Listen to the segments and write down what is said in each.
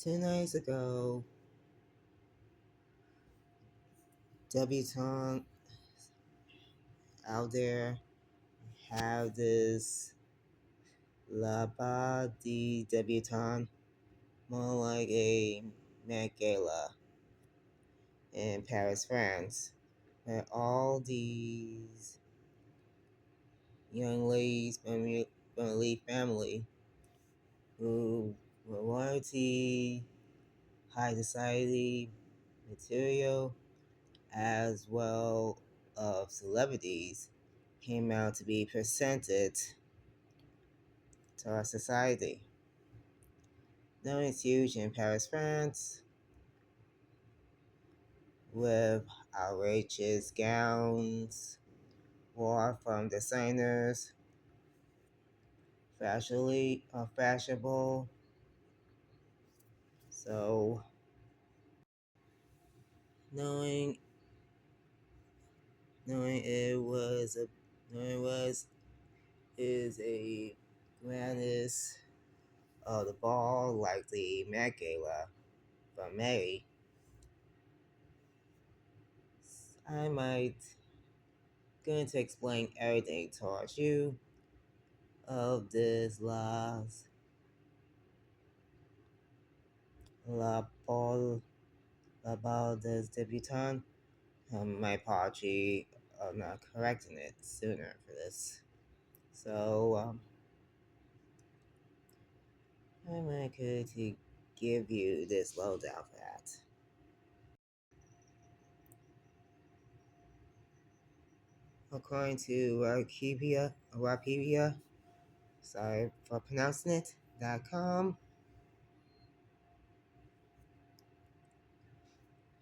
2 nights ago, debutante out there have this La Ba de Debutante, more like a Met Gala in Paris, France, where all these young ladies from the elite family who were royalty, high society material, as well of celebrities, came out to be presented to our society. Known as huge in Paris, France, with outrageous gowns, wore from designers, fashionable. So knowing knowing it was a knowing it was is a grandest of the ball like the Met Gala from May, I might going to explain everything towards you of this la ball about this debutante. My apology of not correcting it sooner for this. So I might going to give you this lowdown for that. According to Wikipedia, sorry for pronouncing it.com,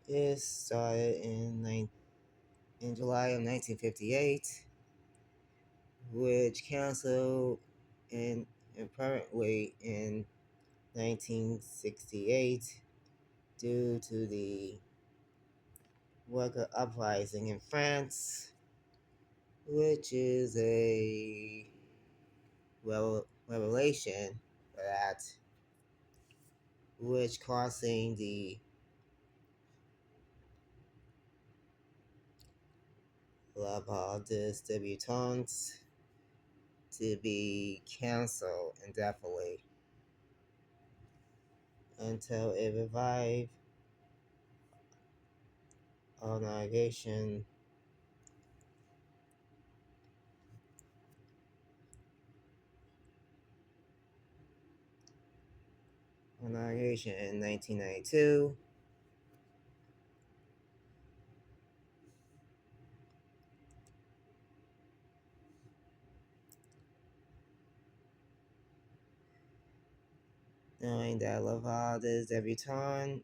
it started in July of 1958, which canceled permanently in 1968 due to the worker uprising in France, which is a revelation for that, which causing the La Baldus debutantes to be canceled indefinitely until it revived on inauguration in 1992. Knowing that Laval's debutante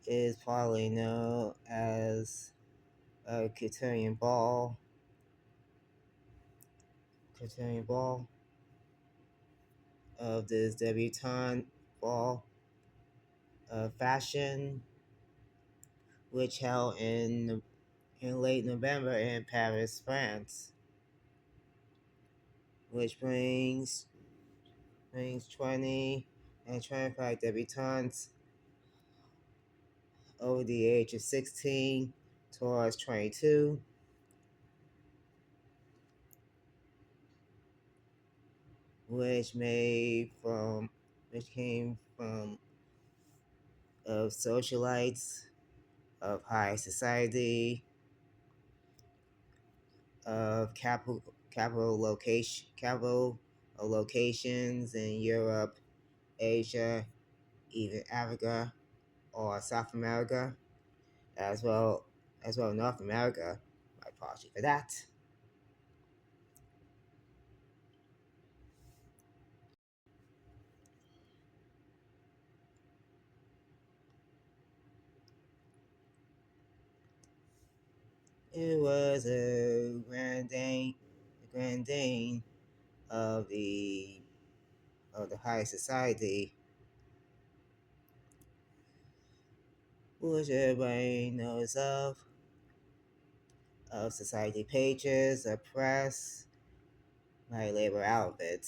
is probably known as a Cotillion Ball of this debutante ball of fashion, which held in late November in Paris, France, which brings 20 and 25 debutantes over the age of 16 towards 22, which came from of socialites of high society, of capital locations in Europe, Asia, even Africa or South America, as well North America. My apology for that. It was a grand dame of the high society, which everybody knows of society pages, of press, my labor outfit.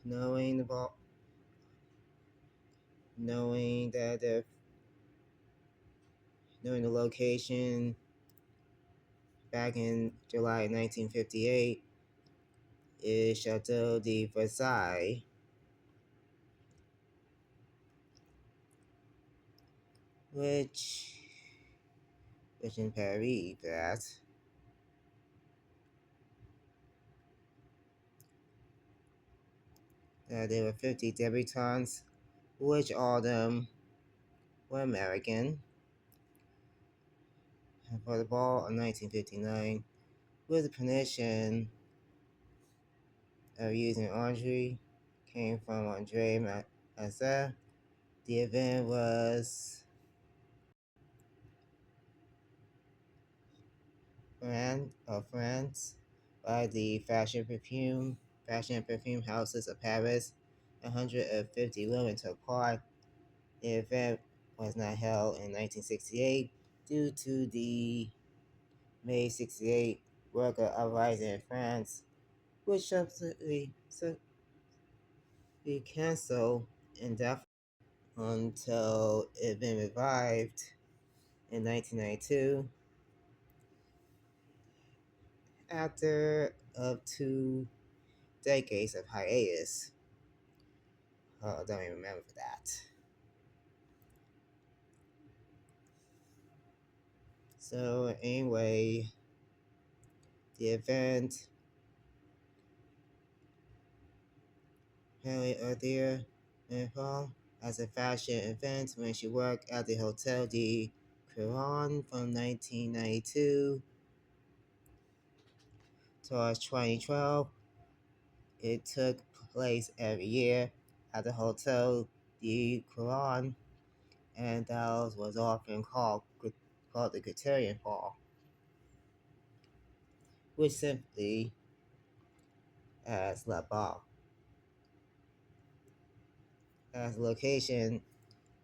knowing the ball, knowing that they're knowing the location back in July 1958 is Chateau de Versailles, which in Paris, that there were 50 debutantes, which all of them were American. And for the ball in 1959, with the permission of using Andre, came from Andre Mazet. The event was France by the fashion and perfume houses of Paris. 150 women took part. The event was not held in 1968 due to the May 68 worker uprising in France, which subsequently be canceled indefinitely until it been revived in 1992 after of 2 decades of hiatus. Oh, I don't even remember that. So anyway, the event apparently earlier in fall as a fashion event when she worked at the Hotel de Quran from 1992 towards 2012. It took place every year at the Hotel de Quran, and that was often called the Criterion Hall, which simply as La Bar. As the location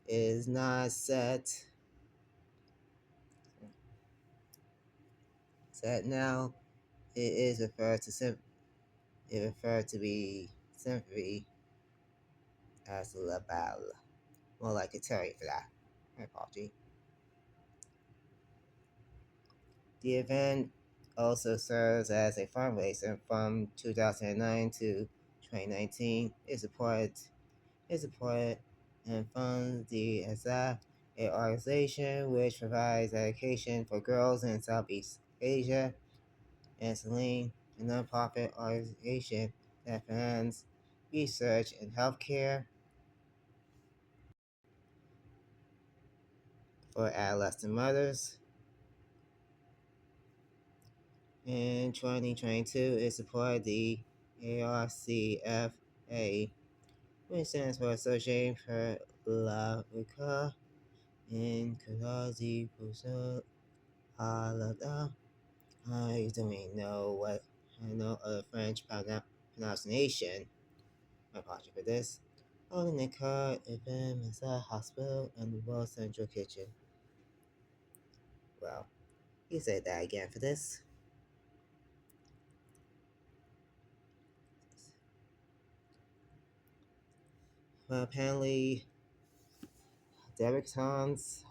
is not set now, it is referred to be simply as La Balle. More like Criterion for that. My apology. The event also serves as a fundraiser from 2009 to 2019. It supported and funds the ASAP, an organization which provides education for girls in Southeast Asia, and Celine, a nonprofit organization that funds research in healthcare for adolescent mothers. In 2022, it supported the ARCFA, which stands for Association for la Reca in Karazi Pusa Alada. I don't even know what I know of French pronunciation. My apology for this. On the car, event, Massa Hospital, and the World Central Kitchen. Well, you said that again for this. Well, apparently, debutantes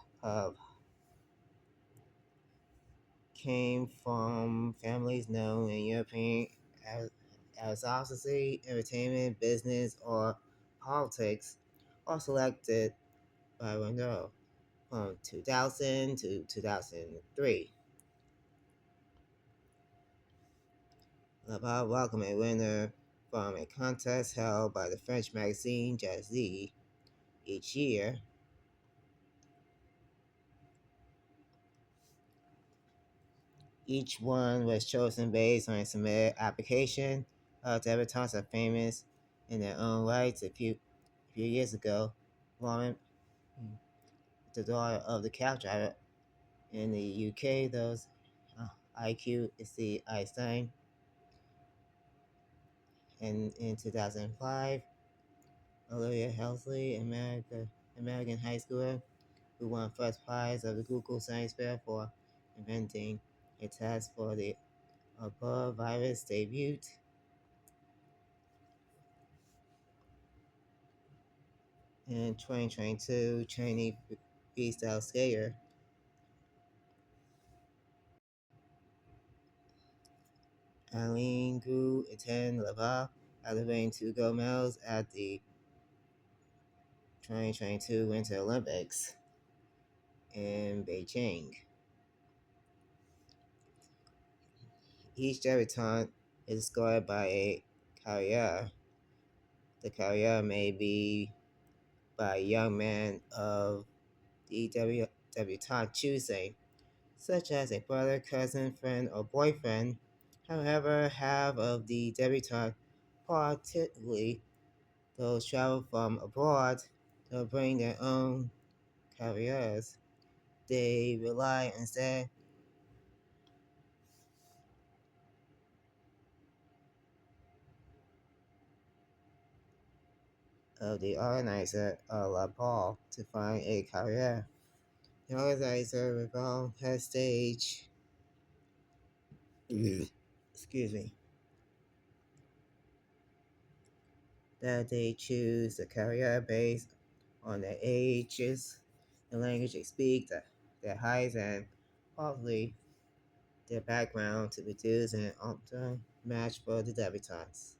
came from families known in European aristocracy, entertainment, business, or politics, or selected by Renault from 2000 to 2003. Laval welcomed a winner from a contest held by the French magazine Jazzy each year. Each one was chosen based on a submitted application. Debutantes are famous in their own rights. A few years ago, Lauren, the daughter of the cab driver in the UK, those IQ is the Einstein. And in 2005, Olivia Helsley, American high schooler, who won first prize of the Google Science Fair for inventing a test for the Ebola virus, debuted In 2022, Chinese freestyle skater Aline Gu attended Laval, elevating two gold medals at the 2022 Winter Olympics in Beijing. Each debutante is scored by a carrière. The carrière may be by a young man of the debutante choosing, such as a brother, cousin, friend, or boyfriend. However, half of the debutante, particularly those travel from abroad, will bring their own carriers. They rely instead of the organizer of La Ball to find a carrier. The organizer Revolve has staged excuse me that they choose the carrier based on their ages, the language they speak, their height, and probably their background to produce an optimal match for the debutantes.